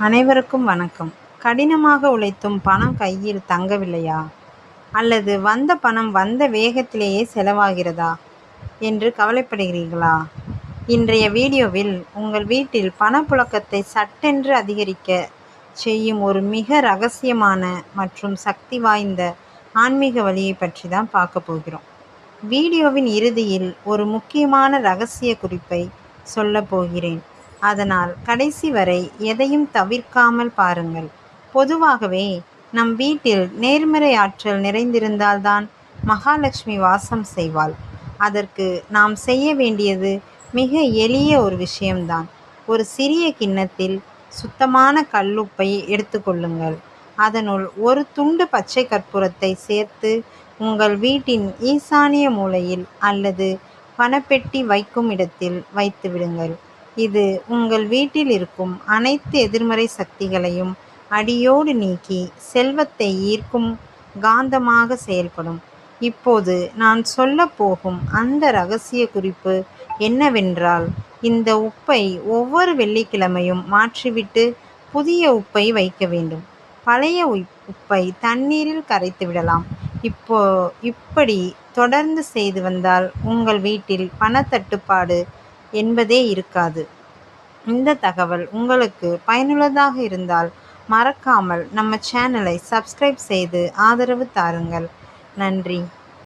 அனைவருக்கும் வணக்கம். கடினமாக உழைத்தும் பணம் கையில் தங்கவில்லையா? அல்லது வந்த பணம் வந்த வேகத்திலேயே செலவாகிறதா என்று கவலைப்படுகிறீர்களா? இன்றைய வீடியோவில் உங்கள் வீட்டில் பணப்புழக்கத்தை சட்டென்று அதிகரிக்க செய்யும் ஒரு மிக ரகசியமான மற்றும் சக்தி வாய்ந்த ஆன்மீக வழியை பற்றி தான் பார்க்க போகிறோம். வீடியோவின் இறுதியில் ஒரு முக்கியமான ரகசிய குறிப்பை சொல்லப் போகிறேன். அதனால் கடைசி வரை எதையும் தவிர்க்காமல் பாருங்கள். பொதுவாகவே நம் வீட்டில் நேர்மறை ஆற்றல் நிறைந்திருந்தால்தான் மகாலட்சுமி வாசம் செய்வாள். அதற்கு நாம் செய்ய வேண்டியது மிக எளிய ஒரு விஷயம்தான். ஒரு சிறிய கிண்ணத்தில் சுத்தமான கல்லுப்பை எடுத்துக்கொள்ளுங்கள். அதனுள் ஒரு துண்டு பச்சை கற்பூரத்தை சேர்த்து உங்கள் வீட்டின் ஈசானிய மூலையில் அல்லது பணப்பெட்டி வைக்கும் இடத்தில் வைத்து விடுங்கள். இது உங்கள் வீட்டில் இருக்கும் அனைத்து எதிர்மறை சக்திகளையும் அடியோடு நீக்கி செல்வத்தை ஈர்க்கும் காந்தமாக செயல்படும். இப்போது நான் சொல்லப் போகும் அந்த ரகசிய குறிப்பு என்னவென்றால், இந்த உப்பை ஒவ்வொரு வெள்ளிக்கிழமையும் மாற்றிவிட்டு புதிய உப்பை வைக்க வேண்டும். பழைய உப்பை தண்ணீரில் கரைத்து விடலாம். இப்படி தொடர்ந்து செய்து வந்தால் உங்கள் வீட்டில் பணத்தட்டுப்பாடு என்பதே இருக்காது. இந்த தகவல் உங்களுக்கு பயனுள்ளதாக இருந்தால் மறக்காமல் நம்ம சேனலை சப்ஸ்கிரைப் செய்து ஆதரவு தாருங்கள். நன்றி.